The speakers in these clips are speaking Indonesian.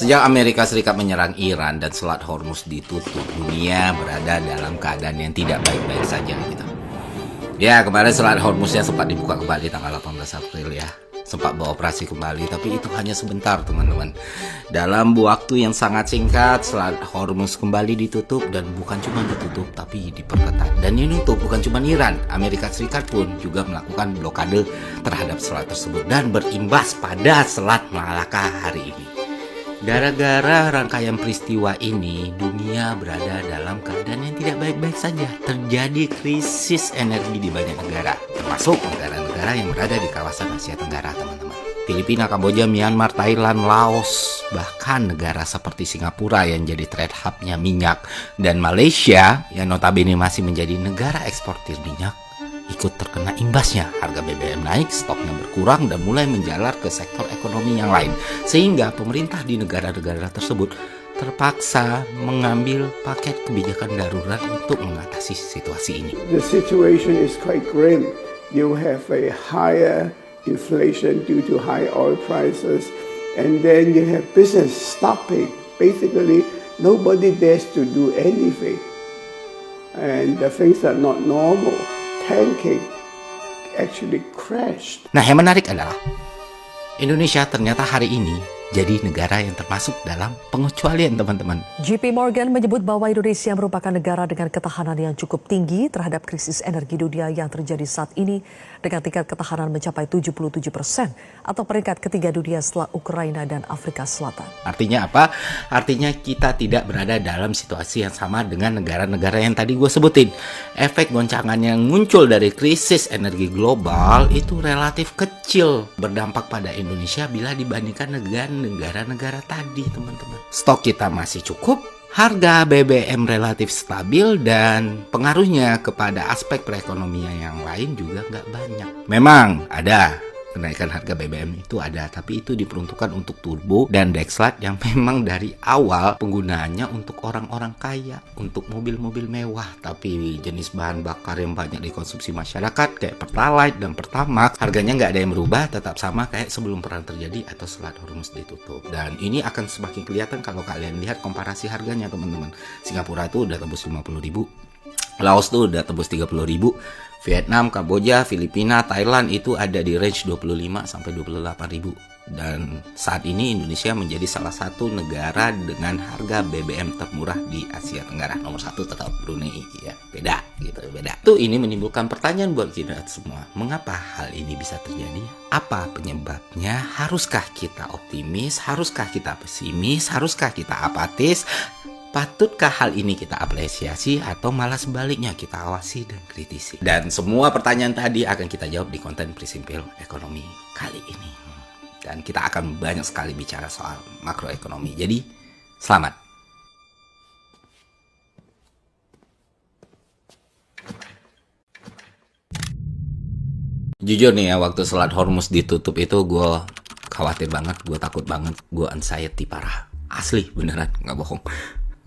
Sejak Amerika Serikat menyerang Iran dan Selat Hormuz ditutup, dunia berada dalam keadaan yang tidak baik-baik saja gitu. Ya, kemarin Selat Hormuznya sempat dibuka kembali tanggal 18 April ya. Sempat beroperasi kembali, tapi itu hanya sebentar teman-teman. Dalam waktu yang sangat singkat, Selat Hormuz kembali ditutup, dan bukan cuma ditutup, tapi diperketat. Dan ini tuh bukan cuma Iran, Amerika Serikat pun juga melakukan blokade terhadap selat tersebut dan berimbas pada Selat Malaka hari ini. Gara-gara rangkaian peristiwa ini, dunia berada dalam keadaan yang tidak baik-baik saja. Terjadi krisis energi di banyak negara, termasuk negara-negara yang berada di kawasan Asia Tenggara, teman-teman. Filipina, Kamboja, Myanmar, Thailand, Laos, bahkan negara seperti Singapura yang jadi trade hub-nya minyak, dan Malaysia yang notabene masih menjadi negara eksportir minyak, ikut terkena imbasnya. Harga BBM naik, stoknya berkurang, dan mulai menjalar ke sektor ekonomi yang lain. Sehingga pemerintah di negara-negara tersebut terpaksa mengambil paket kebijakan darurat untuk mengatasi situasi ini. The situation is quite grim. You have a higher inflation due to high oil prices, and then you have business stopping. Basically, nobody dares to do anything. And the things are not normal. Tanking actually crashed. Nah, yang menarik adalah Indonesia ternyata hari ini jadi negara yang termasuk dalam pengecualian, teman-teman. JP Morgan menyebut bahwa Indonesia merupakan negara dengan ketahanan yang cukup tinggi terhadap krisis energi dunia yang terjadi saat ini, dengan tingkat ketahanan mencapai 77% atau peringkat ketiga dunia setelah Ukraina dan Afrika Selatan. Artinya apa? Artinya kita tidak berada dalam situasi yang sama dengan negara-negara yang tadi gue sebutin. Efek goncangan yang muncul dari krisis energi global itu relatif kecil berdampak pada Indonesia bila dibandingkan negara-negara tadi, teman-teman. Stok kita masih cukup, harga BBM relatif stabil, dan pengaruhnya kepada aspek perekonomian yang lain juga nggak banyak. Memang ada kenaikan harga BBM, itu ada, tapi itu diperuntukkan untuk turbo dan dexlat yang memang dari awal penggunaannya untuk orang-orang kaya, untuk mobil-mobil mewah. Tapi jenis bahan bakar yang banyak dikonsumsi masyarakat kayak Pertalite dan Pertamax, harganya nggak ada yang berubah, tetap sama kayak sebelum perang terjadi atau Selat Hormuz ditutup. Dan ini akan semakin kelihatan kalau kalian lihat komparasi harganya, teman-teman. Singapura tuh udah tembus 50.000, Laos tuh udah tembus 30.000, Vietnam, Kamboja, Filipina, Thailand itu ada di range 25 sampai 28.000. Dan saat ini Indonesia menjadi salah satu negara dengan harga BBM termurah di Asia Tenggara. Nomor satu tetap Brunei, ya beda gitu, beda. Tuh ini menimbulkan pertanyaan buat kita semua. Mengapa hal ini bisa terjadi? Apa penyebabnya? Haruskah kita optimis? Haruskah kita pesimis? Haruskah kita apatis? Patutkah hal ini kita apresiasi atau malah sebaliknya kita awasi dan kritisi? Dan semua pertanyaan tadi akan kita jawab di konten Prisimpil Ekonomi kali ini. Dan kita akan banyak sekali bicara soal makroekonomi. Jadi, selamat. Jujur nih ya, waktu Selat Hormuz ditutup itu gue khawatir banget, gue takut banget, gue anxiety parah. Asli, beneran, nggak bohong.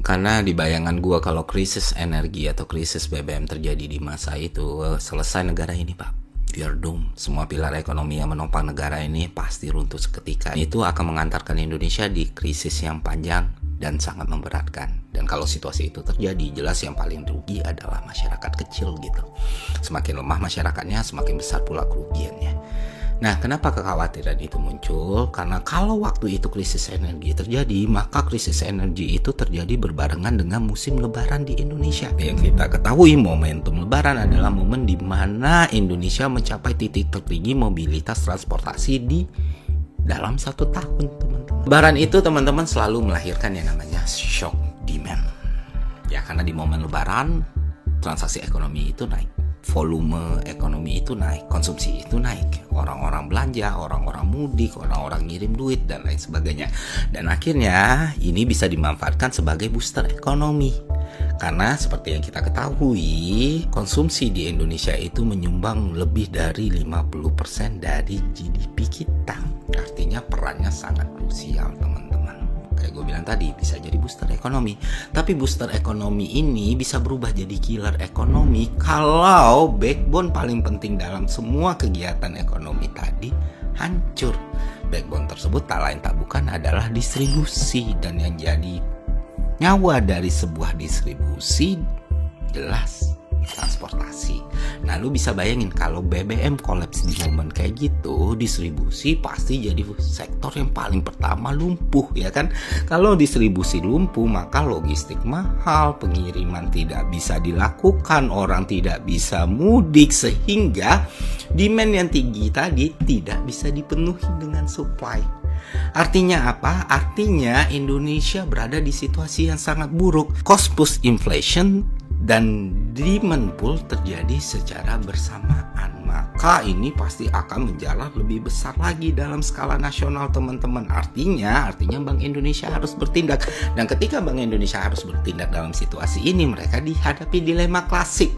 Karena di bayangan gue kalau krisis energi atau krisis BBM terjadi di masa itu, selesai negara ini, Pak. We are doomed. Semua pilar ekonomi yang menopang negara ini pasti runtuh seketika. Itu akan mengantarkan Indonesia di krisis yang panjang dan sangat memberatkan. Dan kalau situasi itu terjadi, jelas yang paling rugi adalah masyarakat kecil gitu. Semakin lemah masyarakatnya, semakin besar pula kerugiannya. Nah, kenapa kekhawatiran itu muncul? Karena kalau waktu itu krisis energi terjadi, maka krisis energi itu terjadi berbarengan dengan musim lebaran di Indonesia. Yang kita ketahui, momentum lebaran adalah momen di mana Indonesia mencapai titik tertinggi mobilitas transportasi di dalam 1 tahun, teman-teman. Lebaran itu, teman-teman, selalu melahirkan yang namanya shock demand. Ya, karena di momen lebaran, transaksi ekonomi itu naik. Volume ekonomi itu naik, konsumsi itu naik, orang-orang belanja, orang-orang mudik, orang-orang ngirim duit, dan lain sebagainya. Dan akhirnya ini bisa dimanfaatkan sebagai booster ekonomi. Karena seperti yang kita ketahui, konsumsi di Indonesia itu menyumbang lebih dari 50% dari GDP kita. Artinya perannya sangat krusial, teman-teman. Kayak gue bilang tadi, bisa jadi booster ekonomi. Tapi booster ekonomi ini bisa berubah jadi killer ekonomi kalau backbone paling penting dalam semua kegiatan ekonomi tadi hancur. Backbone tersebut tak lain tak bukan adalah distribusi, dan yang jadi nyawa dari sebuah distribusi jelas transportasi. Nah, lu bisa bayangin kalau BBM kolaps di momen kayak gitu, distribusi pasti jadi sektor yang paling pertama lumpuh, ya kan? Kalau distribusi lumpuh, maka logistik mahal, pengiriman tidak bisa dilakukan, orang tidak bisa mudik, sehingga demand yang tinggi tadi tidak bisa dipenuhi dengan supply. Artinya apa? Artinya Indonesia berada di situasi yang sangat buruk. Cost push inflation dan demand pull terjadi secara bersamaan. Maka ini pasti akan menjalar lebih besar lagi dalam skala nasional, teman-teman. Artinya Bank Indonesia harus bertindak. Dan ketika Bank Indonesia harus bertindak dalam situasi ini, mereka dihadapi dilema klasik,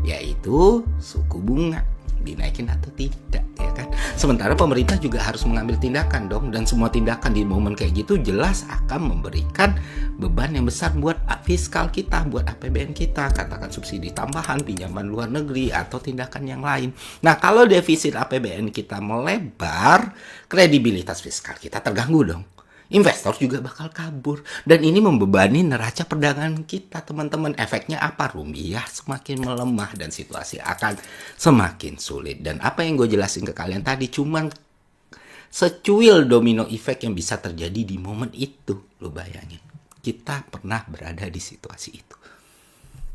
yaitu suku bunga dinaikin atau tidak, ya kan? Sementara pemerintah juga harus mengambil tindakan dong, dan semua tindakan di momen kayak gitu jelas akan memberikan beban yang besar buat fiskal kita, buat APBN kita, katakan subsidi tambahan, pinjaman luar negeri, atau tindakan yang lain. Nah, kalau defisit APBN kita melebar, kredibilitas fiskal kita terganggu dong. Investor juga bakal kabur, dan ini membebani neraca perdagangan kita, teman-teman. Efeknya apa? Rupiah semakin melemah dan situasi akan semakin sulit. Dan apa yang gue jelasin ke kalian tadi cuman secuil domino effect yang bisa terjadi di momen itu. Lo bayangin, kita pernah berada di situasi itu,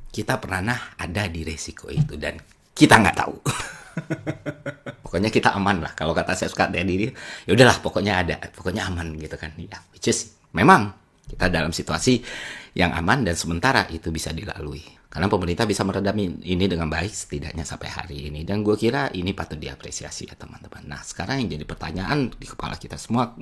kita pernah ada di resiko itu, dan kita nggak tahu. Pokoknya kita aman lah. Kalau kata saya suka diri, ya udahlah, pokoknya aman gitu kan. Ya, which is memang kita dalam situasi yang aman dan sementara itu bisa dilalui. Karena pemerintah bisa meredam ini dengan baik setidaknya sampai hari ini. Dan gue kira ini patut diapresiasi ya, teman-teman. Nah, sekarang yang jadi pertanyaan di kepala kita semua,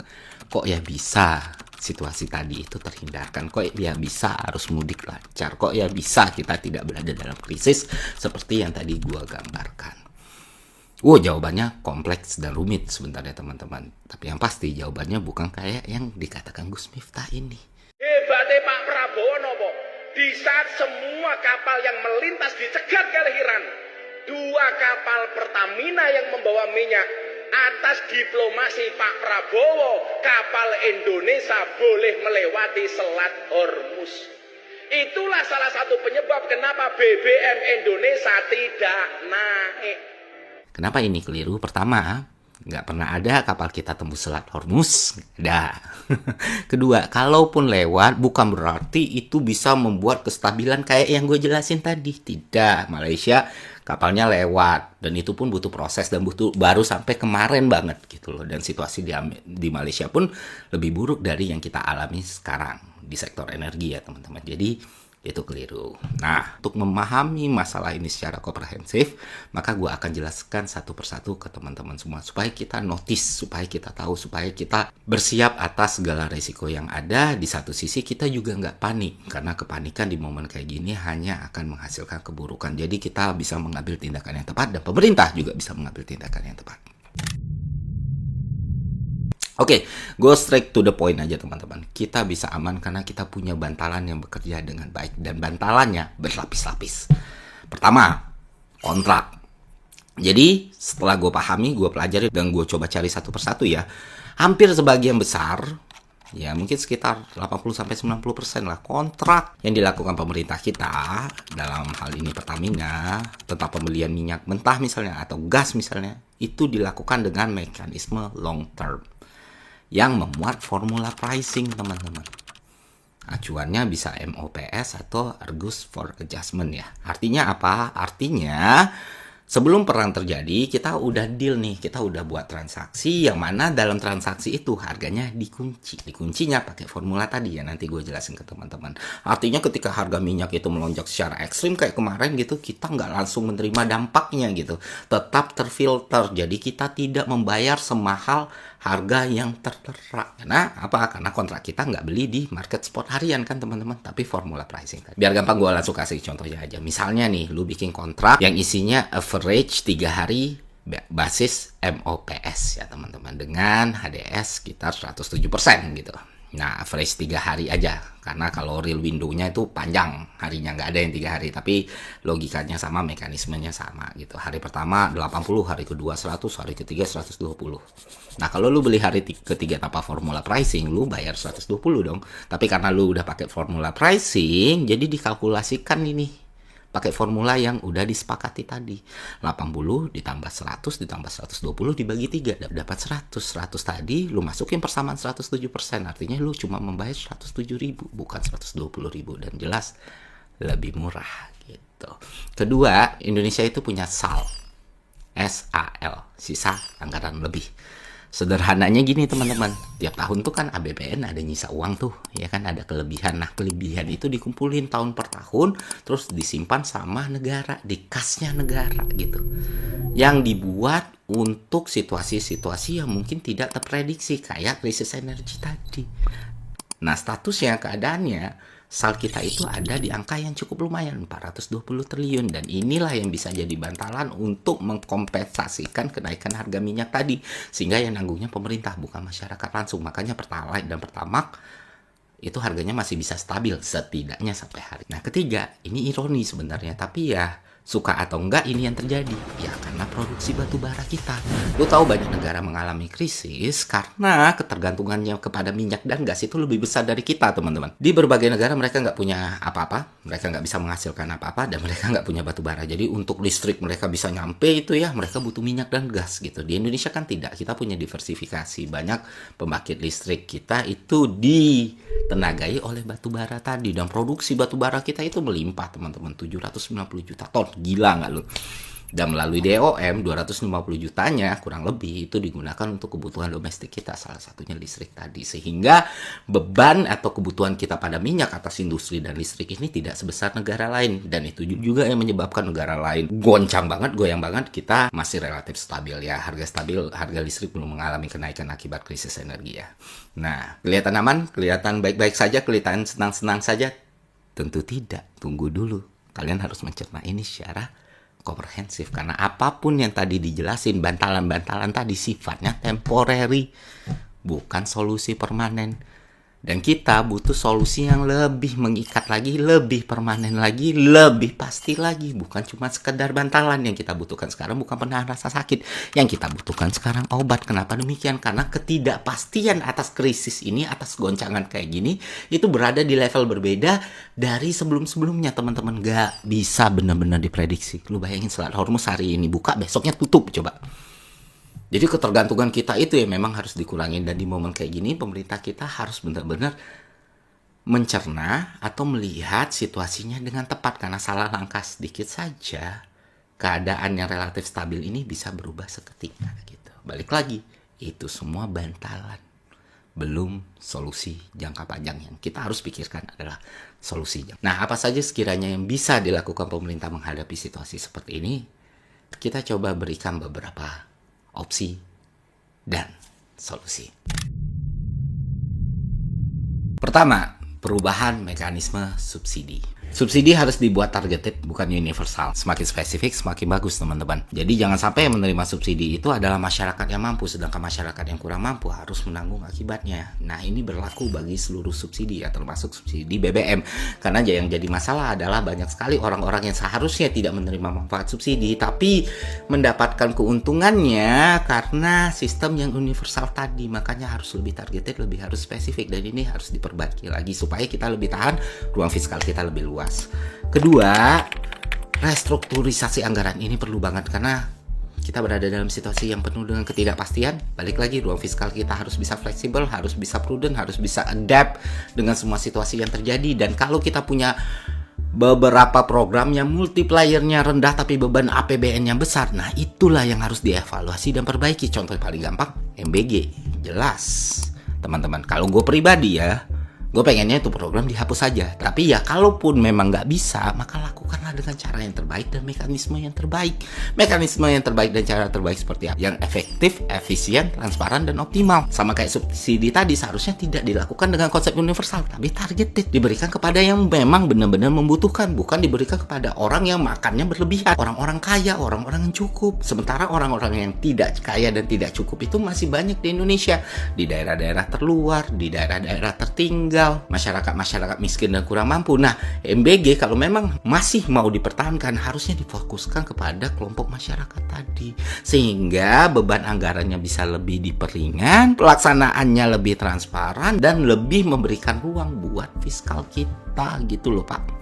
kok ya bisa situasi tadi itu terhindarkan? Kok ya bisa arus mudik lancar? Kok ya bisa kita tidak berada dalam krisis seperti yang tadi gue gambarkan? Jawabannya kompleks dan rumit sebenarnya, teman-teman. Tapi yang pasti jawabannya bukan kayak yang dikatakan Gus Miftah ini. Hebatnya Pak Prabowo nopo. Di saat semua kapal yang melintas dicegat kelehiran, 2 kapal Pertamina yang membawa minyak, atas diplomasi Pak Prabowo, kapal Indonesia boleh melewati Selat Hormuz. Itulah salah satu penyebab kenapa BBM Indonesia tidak naik. Kenapa ini keliru? Pertama, nggak pernah ada kapal kita tembus Selat Hormuz. Dah. Kedua, kalaupun lewat, bukan berarti itu bisa membuat kestabilan kayak yang gue jelasin tadi. Tidak. Malaysia kapalnya lewat, dan itu pun butuh proses dan butuh baru sampai kemarin banget gitu loh. Dan situasi di Malaysia pun lebih buruk dari yang kita alami sekarang di sektor energi ya, teman-teman. Jadi itu keliru. Nah, untuk memahami masalah ini secara komprehensif, maka gue akan jelaskan satu persatu ke teman-teman semua, supaya kita notice, supaya kita tahu, supaya kita bersiap atas segala resiko yang ada. Di satu sisi kita juga nggak panik, karena kepanikan di momen kayak gini hanya akan menghasilkan keburukan. Jadi kita bisa mengambil tindakan yang tepat, dan pemerintah juga bisa mengambil tindakan yang tepat. Oke, go straight to the point aja, teman-teman. Kita bisa aman karena kita punya bantalan yang bekerja dengan baik, dan bantalannya berlapis-lapis. Pertama, kontrak. Jadi setelah gue pahami, gue pelajari, dan gue coba cari satu persatu ya, hampir sebagian besar, ya mungkin sekitar 80-90% lah, kontrak yang dilakukan pemerintah kita, dalam hal ini Pertamina, tentang pembelian minyak mentah misalnya, atau gas misalnya, itu dilakukan dengan mekanisme long term yang memuat formula pricing, teman-teman. Acuannya bisa MOPS atau Argus for Adjustment ya. Artinya apa? Artinya sebelum perang terjadi, kita udah deal nih, kita udah buat transaksi yang mana dalam transaksi itu harganya dikunci. Dikuncinya pakai formula tadi ya, nanti gue jelasin ke teman-teman. Artinya ketika harga minyak itu melonjak secara ekstrim kayak kemarin gitu, kita nggak langsung menerima dampaknya gitu. Tetap terfilter, jadi kita tidak membayar semahal harga yang tertera. Karena apa? Karena kontrak kita nggak beli di market spot harian kan, teman-teman, tapi formula pricing. Biar gampang gue langsung kasih contohnya aja. Misalnya nih, lu bikin kontrak yang isinya average 3 hari basis MOPS ya, teman-teman, dengan HDS sekitar 107% gitu. Nah, average 3 hari aja. Karena kalau real window-nya itu panjang. Harinya nggak ada yang 3 hari. Tapi logikanya sama, mekanismenya sama gitu. Hari pertama 80, hari kedua 100, hari ketiga 120. Nah, kalau lu beli hari ketiga tanpa formula pricing, lu bayar 120 dong. Tapi karena lu udah pakai formula pricing, jadi dikalkulasikan ini. Pakai formula yang udah disepakati tadi. 80 ditambah 100 ditambah 120 dibagi 3 dapat 100. 100 tadi lu masukin persamaan 107%. Artinya lu cuma membayar 107.000 bukan 120.000, dan jelas lebih murah gitu. Kedua, Indonesia itu punya SAL. SAL, sisa anggaran lebih. Sederhananya gini teman-teman, tiap tahun tuh kan APBN ada nyisa uang tuh, ya kan, ada kelebihan. Nah, kelebihan itu dikumpulin tahun per tahun, terus disimpan sama negara, di kasnya negara gitu. Yang dibuat untuk situasi-situasi yang mungkin tidak terprediksi, kayak krisis energi tadi. Nah, statusnya, keadaannya, SAL kita itu ada di angka yang cukup lumayan, 420 triliun. Dan inilah yang bisa jadi bantalan untuk mengkompensasikan kenaikan harga minyak tadi. Sehingga yang nanggungnya pemerintah, bukan masyarakat langsung. Makanya Pertalite dan Pertamax itu harganya masih bisa stabil, setidaknya sampai hari. Nah, ketiga, ini ironi sebenarnya. Tapi ya, suka atau enggak ini yang terjadi. Ya, karena produksi batu bara kita. Lu tahu banyak negara mengalami krisis karena ketergantungannya kepada minyak dan gas itu lebih besar dari kita, teman-teman. Di berbagai negara mereka nggak punya apa-apa, mereka nggak bisa menghasilkan apa-apa, dan mereka nggak punya batu bara. Jadi untuk listrik mereka bisa nyampe itu ya, mereka butuh minyak dan gas gitu. Di Indonesia kan tidak, kita punya diversifikasi. Banyak pembangkit listrik kita itu ditenagai oleh batu bara tadi, dan produksi batu bara kita itu melimpah, teman-teman, 790 juta ton. Gila nggak lu? Dan melalui DOM 250 jutanya kurang lebih itu digunakan untuk kebutuhan domestik kita, salah satunya listrik tadi. Sehingga beban atau kebutuhan kita pada minyak atas industri dan listrik ini tidak sebesar negara lain. Dan itu juga yang menyebabkan negara lain goyang banget, kita masih relatif stabil ya. Harga stabil, harga listrik belum mengalami kenaikan akibat krisis energi ya. Nah, kelihatan aman, kelihatan baik-baik saja, kelihatan senang-senang saja? Tentu tidak, tunggu dulu. Kalian harus mencerna ini secara komprehensif. Karena apapun yang tadi dijelasin, bantalan-bantalan tadi sifatnya temporary, bukan solusi permanen. Dan kita butuh solusi yang lebih mengikat lagi, lebih permanen lagi, lebih pasti lagi. Bukan cuma sekedar bantalan. Yang kita butuhkan sekarang bukan penahan rasa sakit. Yang kita butuhkan sekarang obat. Kenapa demikian? Karena ketidakpastian atas krisis ini, atas goncangan kayak gini, itu berada di level berbeda dari sebelum-sebelumnya, teman-teman. Gak bisa benar-benar diprediksi. Lu bayangin Selat Hormuz hari ini buka, besoknya tutup, coba. Jadi ketergantungan kita itu ya memang harus dikurangin. Dan di momen kayak gini pemerintah kita harus benar-benar mencerna atau melihat situasinya dengan tepat. Karena salah langkah sedikit saja, keadaan yang relatif stabil ini bisa berubah seketika gitu. Balik lagi, itu semua bantalan, belum solusi jangka panjang. Yang kita harus pikirkan adalah solusi. Nah, apa saja sekiranya yang bisa dilakukan pemerintah menghadapi situasi seperti ini? Kita coba berikan beberapa opsi dan solusi. Pertama, perubahan mekanisme subsidi. Subsidi harus dibuat targeted, bukan universal. Semakin spesifik, semakin bagus, teman-teman. Jadi jangan sampai yang menerima subsidi itu adalah masyarakat yang mampu, sedangkan masyarakat yang kurang mampu harus menanggung akibatnya. Nah, ini berlaku bagi seluruh subsidi ya, termasuk subsidi BBM. Karena yang jadi masalah adalah banyak sekali orang-orang yang seharusnya tidak menerima manfaat subsidi, tapi mendapatkan keuntungannya karena sistem yang universal tadi. Makanya harus lebih targeted, lebih harus spesifik. Dan ini harus diperbaiki lagi supaya kita lebih tahan, ruang fiskal kita lebih luas. Kedua, restrukturisasi anggaran ini perlu banget karena kita berada dalam situasi yang penuh dengan ketidakpastian. Balik lagi, ruang fiskal kita harus bisa fleksibel, harus bisa prudent, harus bisa adapt dengan semua situasi yang terjadi. Dan kalau kita punya beberapa program yang multipliernya rendah tapi beban APBN-nya besar, nah itulah yang harus dievaluasi dan perbaiki. Contoh paling gampang, MBG. Jelas, teman-teman. Kalau gue pribadi ya, Gue pengennya itu program dihapus saja. Tapi ya kalaupun memang nggak bisa, maka lakukanlah dengan cara yang terbaik dan mekanisme yang terbaik. Mekanisme yang terbaik dan cara terbaik seperti apa? Yang efektif, efisien, transparan, dan optimal. Sama kayak subsidi tadi, seharusnya tidak dilakukan dengan konsep universal, tapi targeted. Diberikan kepada yang memang benar-benar membutuhkan, bukan diberikan kepada orang yang makannya berlebihan. Orang-orang kaya, orang-orang yang cukup. Sementara orang-orang yang tidak kaya dan tidak cukup itu masih banyak di Indonesia. Di daerah-daerah terluar, di daerah-daerah tertinggal, masyarakat miskin dan kurang mampu. Nah, MBG kalau memang masih mau dipertahankan harusnya difokuskan kepada kelompok masyarakat tadi, sehingga beban anggarannya bisa lebih diperingan, pelaksanaannya lebih transparan, dan lebih memberikan ruang buat fiskal kita gitu loh Pak.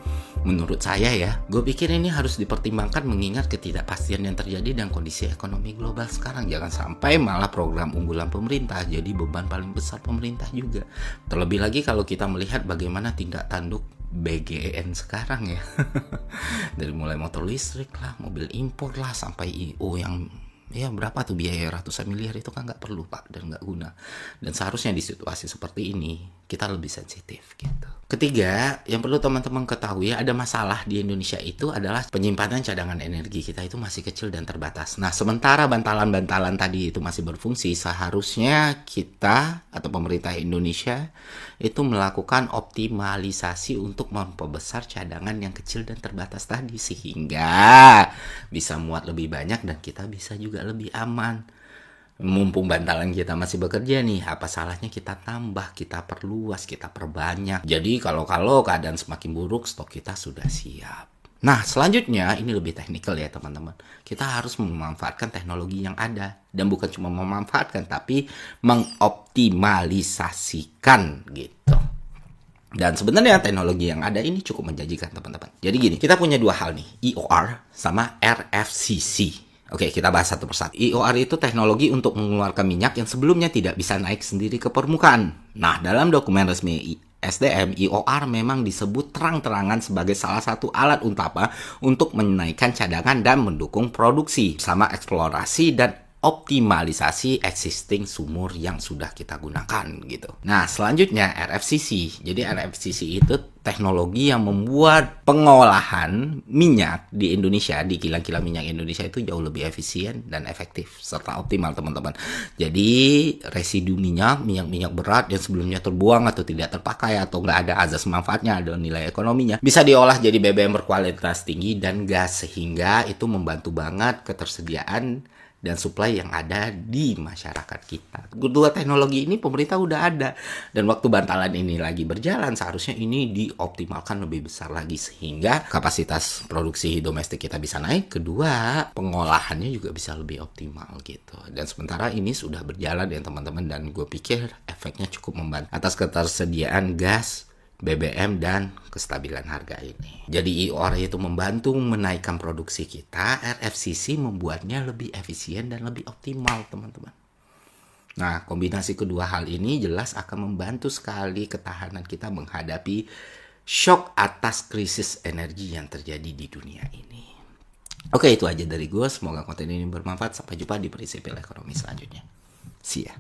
Menurut saya ya, gue pikir ini harus dipertimbangkan mengingat ketidakpastian yang terjadi dan kondisi ekonomi global sekarang. Jangan sampai malah program unggulan pemerintah jadi beban paling besar pemerintah juga. Terlebih lagi kalau kita melihat bagaimana tindak tanduk BGN sekarang ya. Dari mulai motor listrik lah, mobil impor lah, sampai IO yang ya berapa tuh biaya ratusan miliar itu kan nggak perlu Pak dan nggak guna. Dan seharusnya di situasi seperti ini kita lebih sensitif gitu. Ketiga, yang perlu teman-teman ketahui ada masalah di Indonesia itu adalah penyimpanan cadangan energi kita itu masih kecil dan terbatas. Nah, sementara bantalan-bantalan tadi itu masih berfungsi, seharusnya kita atau pemerintah Indonesia itu melakukan optimalisasi untuk memperbesar cadangan yang kecil dan terbatas tadi sehingga bisa muat lebih banyak dan kita bisa juga lebih aman. Mumpung bantalan kita masih bekerja nih, apa salahnya kita tambah, kita perluas, kita perbanyak. Jadi kalau keadaan semakin buruk, stok kita sudah siap. Nah, selanjutnya ini lebih teknikal ya teman-teman. Kita harus memanfaatkan teknologi yang ada. Dan bukan cuma memanfaatkan, tapi mengoptimalisasikan gitu. Dan sebenarnya teknologi yang ada ini cukup menjanjikan teman-teman. Jadi gini, kita punya dua hal nih, EOR sama RFCC. Oke, kita bahas satu persatu. EOR itu teknologi untuk mengeluarkan minyak yang sebelumnya tidak bisa naik sendiri ke permukaan. Nah, dalam dokumen resmi SDM, EOR memang disebut terang-terangan sebagai salah satu alat utama untuk menaikkan cadangan dan mendukung produksi, sama eksplorasi dan optimalisasi existing sumur yang sudah kita gunakan gitu. Nah, selanjutnya RFCC. Jadi RFCC itu teknologi yang membuat pengolahan minyak di Indonesia, di kilang-kilang minyak Indonesia itu jauh lebih efisien dan efektif serta optimal teman-teman. Jadi residu minyak berat yang sebelumnya terbuang atau tidak terpakai atau nggak ada azas manfaatnya, ada nilai ekonominya, bisa diolah jadi BBM berkualitas tinggi dan gas, sehingga itu membantu banget ketersediaan dan supply yang ada di masyarakat kita. Kedua teknologi ini pemerintah udah ada. Dan waktu bantalan ini lagi berjalan, seharusnya ini dioptimalkan lebih besar lagi. Sehingga kapasitas produksi domestik kita bisa naik. Kedua, pengolahannya juga bisa lebih optimal gitu. Dan sementara ini sudah berjalan ya teman-teman. Dan gue pikir efeknya cukup membantu atas ketersediaan gas, BBM, dan kestabilan harga ini. Jadi EOR itu membantu menaikkan produksi kita, RFCC membuatnya lebih efisien dan lebih optimal teman-teman. Nah, kombinasi kedua hal ini jelas akan membantu sekali ketahanan kita menghadapi shock atas krisis energi yang terjadi di dunia ini. Oke, itu aja dari gue. Semoga konten ini bermanfaat. Sampai jumpa di Prinsipil Ekonomi selanjutnya. See ya.